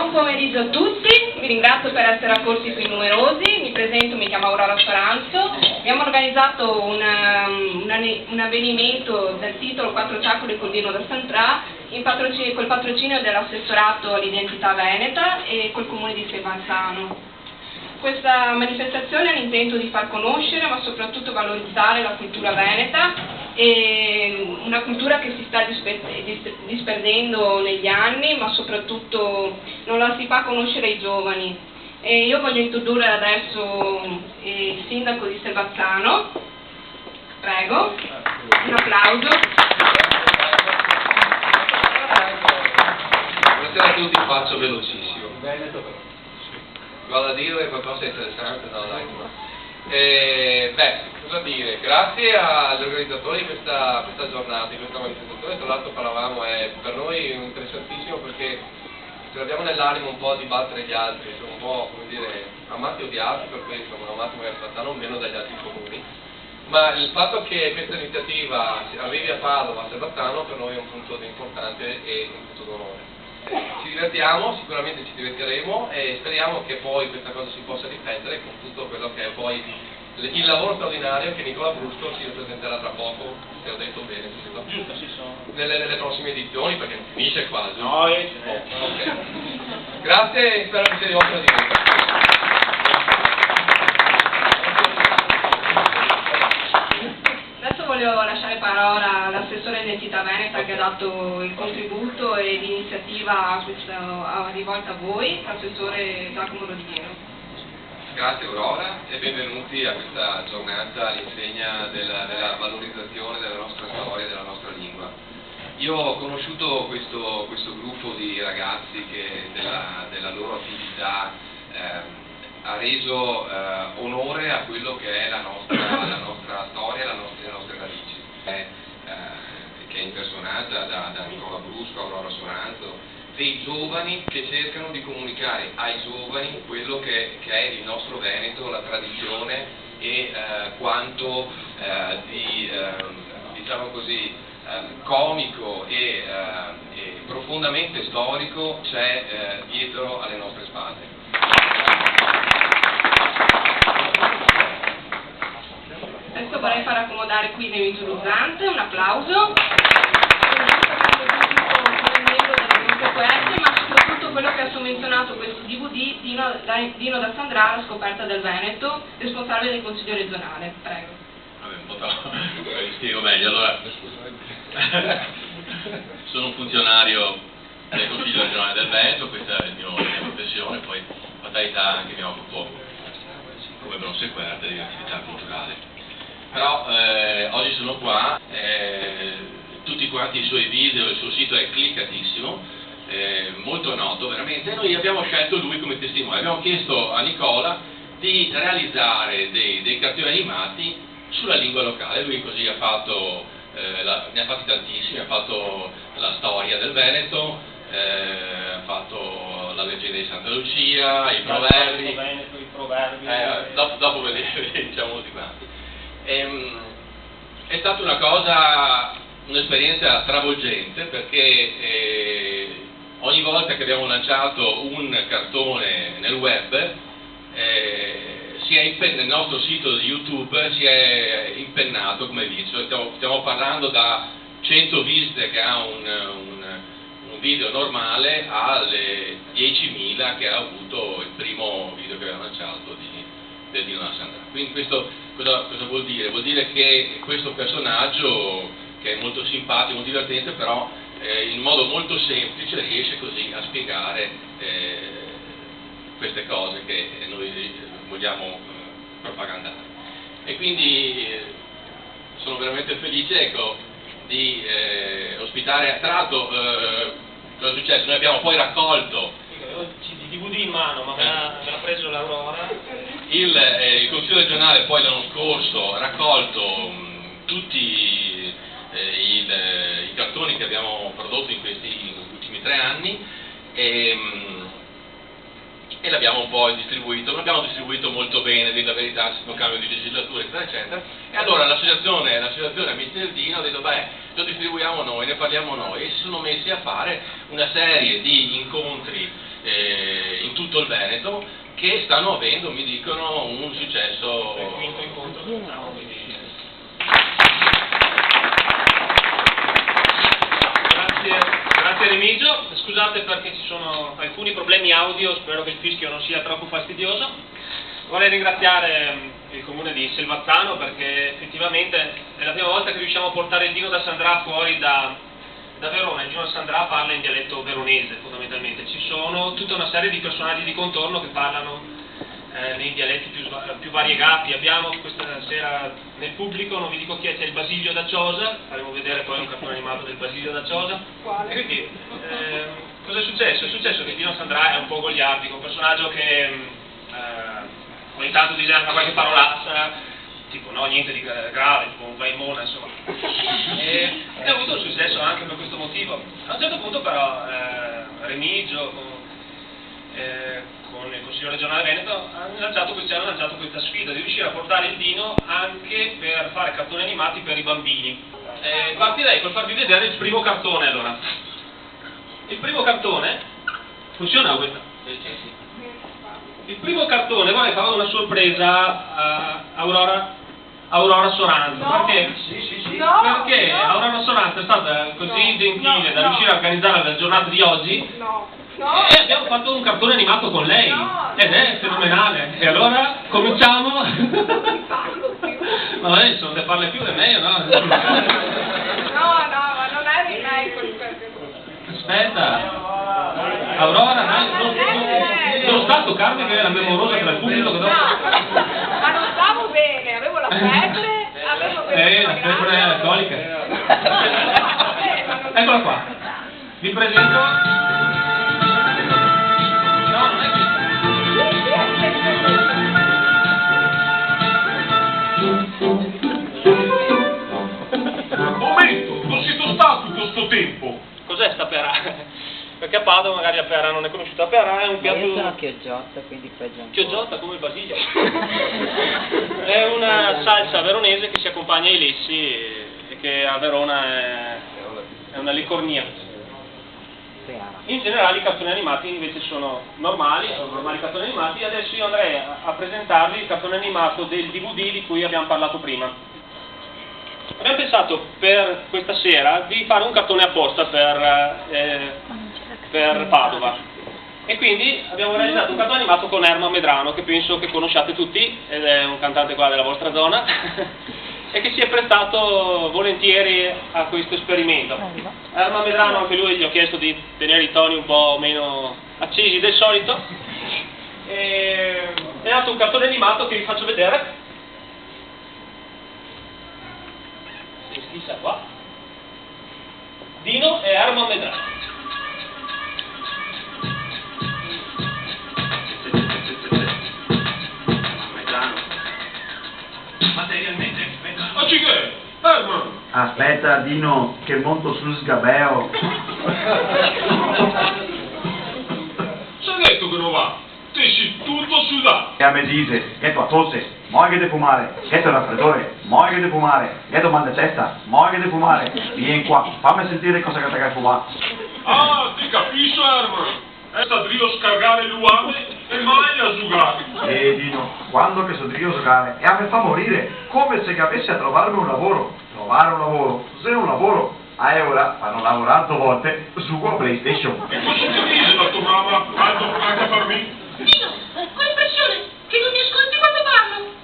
Buon pomeriggio a tutti, vi ringrazio per essere accorsi qui numerosi, mi presento, mi chiamo Aurora Soranzo, abbiamo organizzato un avvenimento dal titolo Quattro ciaccole col vino da Santrà, col patrocinio dell'assessorato all'identità veneta e col comune di Sevanzano. Questa manifestazione ha l'intento di far conoscere ma soprattutto valorizzare la cultura veneta, e una cultura che si sta disperdendo negli anni, ma soprattutto non la si fa conoscere ai giovani. E io voglio introdurre adesso il sindaco di Sevanzano. Prego, un applauso. Buonasera a tutti, faccio velocissimo. Vado a dire qualcosa di interessante, no dai. Cosa dire? Grazie agli organizzatori di questa giornata, di questa manifestazione. Tra l'altro parlavamo, è per noi interessantissimo perché ce l'abbiamo nell'animo un po' di battere gli altri, sono un po', come dire, amati e odiati per questo, ma amati magari non meno dagli altri comuni. Ma il fatto che questa iniziativa arrivi a Padova, a Sevanzano, per noi è un punto importante e un punto d'onore. Ci divertiamo, sicuramente ci divertiremo e speriamo che poi questa cosa si possa ripetere con tutto quello che è poi il lavoro straordinario che Nicola Brusco ci presenterà tra poco, se ho detto bene, giusto? Nelle prossime edizioni, perché non finisce quasi. No, okay. Grazie e spero che sia di vostro gradimento. Voglio lasciare parola all'assessore all'identità veneta che ha dato il contributo e l'iniziativa rivolta a voi, l'assessore Giacomo Rodiero. Grazie Aurora e benvenuti a questa giornata all'insegna della valorizzazione della nostra storia e della nostra lingua. Io ho conosciuto questo gruppo di ragazzi che della loro attività ha reso onore a quello che è la nostra storia, le nostre radici, che è impersonata da Nicola Brusco, Aurora Soranzo, dei giovani che cercano di comunicare ai giovani quello che è il nostro Veneto, la tradizione e quanto di diciamo così comico e profondamente storico c'è dietro alle nostre spalle. Adesso vorrei far accomodare qui Nemito Luzzante, un applauso. Ma soprattutto quello che ha sovvenzionato questo DVD, Dino da Santrà, la scoperta del Veneto, responsabile del Consiglio regionale. Prego. Vabbè, un po' troppo, vi spiego meglio. Allora, sono un funzionario del Consiglio regionale del Veneto, questa è la mia professione, poi fatalità anche mi occupo come bransequerte di attività culturale. Però oggi sono qua, tutti quanti i suoi video, il suo sito è cliccatissimo, molto noto veramente. Noi abbiamo scelto lui come testimone, abbiamo chiesto a Nicola di realizzare dei cartoni animati sulla lingua locale. Lui così ha fatto, ne ha fatti tantissimi, ha fatto la storia del Veneto, ha fatto la leggenda di Santa Lucia, i proverbi, dopo vedete, diciamo tutti quanti. È stata una cosa, un'esperienza travolgente perché ogni volta che abbiamo lanciato un cartone nel web, nel nostro sito di YouTube si è impennato come visto. Stiamo parlando da 100 visite che ha un video normale alle 10.000 che ha avuto il primo video che aveva lanciato del Dino da Santrà. Quindi questo cosa vuol dire? Vuol dire che questo personaggio, che è molto simpatico, molto divertente, però in modo molto semplice riesce così a spiegare queste cose che noi vogliamo propagandare. E quindi sono veramente felice, ecco, di ospitare. Tra l'altro cosa è successo? Noi abbiamo poi raccolto il DVD in mano, ma me l'ha preso l'Aurora. Il Consiglio regionale poi l'anno scorso ha raccolto tutti i cartoni che abbiamo prodotto in questi ultimi 3 anni e l'abbiamo un po' distribuito. Non abbiamo distribuito molto bene, di la verità, un cambio di legislatura, eccetera, eccetera. E allora l'associazione Amici del Dino ha detto, lo distribuiamo noi, ne parliamo noi, e si sono messi a fare una serie di incontri in tutto il Veneto, che stanno avendo, mi dicono, un successo. Quinto incontro. Grazie Remigio, scusate perché ci sono alcuni problemi audio, spero che il fischio non sia troppo fastidioso. Vorrei ringraziare il comune di Selvazzano perché effettivamente è la prima volta che riusciamo a portare il Dino da Sandrà fuori da Verona. Il Dino da Sandrà parla in dialetto veronese fondamentalmente, ci sono tutta una serie di personaggi di contorno che parlano nei dialetti più variegati. Abbiamo questa sera nel pubblico, non vi dico chi è, c'è il Basilio da Ciosa, faremo vedere poi un cartone animato del Basilio da Ciosa. E quindi cosa è successo? È successo che Dino Sandrà è un po' goliardico, un personaggio che ogni tanto dice anche qualche parolaccia, tipo no, niente di grave, tipo un vaimona, insomma. E ha avuto successo anche per questo motivo. A un certo punto però Remigio con il Consiglio regionale Veneto hanno lanciato questa sfida di riuscire a portare il Dino anche per fare cartoni animati per i bambini. Partirei per farvi vedere il primo cartone allora. Il primo cartone funziona questa? Il primo cartone vorrei fare una sorpresa a Aurora Soranzo, perché Aurora Soranzo è stata così gentile da riuscire a organizzare la giornata di oggi e abbiamo fatto un cartone animato con lei ed è fenomenale. E allora cominciamo. Ma lei non ne parla più, è meglio, no? No, ma non eri mai quel Aspetta, Aurora, non sta a toccarmi che è la memorosa tra il pubblico che dopo. Ma non stavo bene, avevo la febbre, la febbre alcolica. Eccola qua, vi presento. No, non è Momento, non siete stati tutto sto tempo? Cos'è sta pera? Perché a Padova magari la pera non è conosciuta. La pera è un piatto... Io sono Chioggiotto, quindi peggio ancora. Chioggiotto come il Basilio. È una salsa veronese che si accompagna ai lessi e che a Verona è una licornia. In generale i cartoni animati invece sono normali cartoni animati. Adesso io andrei a presentarvi il cartone animato del DVD di cui abbiamo parlato prima. Abbiamo pensato per questa sera di fare un cartone apposta per Padova e quindi abbiamo realizzato un cartone animato con Erma Medrano, che penso che conosciate tutti, ed è un cantante qua della vostra zona e che si è prestato volentieri a questo esperimento. Erma Medrano, anche lui gli ho chiesto di tenere i toni un po' meno accesi del solito e è nato un cartone animato che vi faccio vedere. Chissà qua, Dino e Erma Medrano. Materialmente Medrano. Oggi che? Erma! Aspetta Dino che monto sul sgabeo. Si è detto che non va, te sei tutto sudato. E a me dice, che tua tosse, muoio che di fumare, che tuo raffreddore, muoio che di fumare, che tu manda cesta, muoio che di fumare. Vieni qua, fammi sentire cosa che ti hai fumato. Ah, ti capisco Erma. È stato io scargare l'uame e mai a giocare. Dino, quando che so io giocare, e a me fa morire, come se che avessi a trovarmi un lavoro. Trovare un lavoro, se è un lavoro. A ora fanno lavorare 2 volte su a PlayStation. E cosa ti dice la tua mamma quando anche per me? Dino, ho l'impressione che non mi ascolti quando parlo.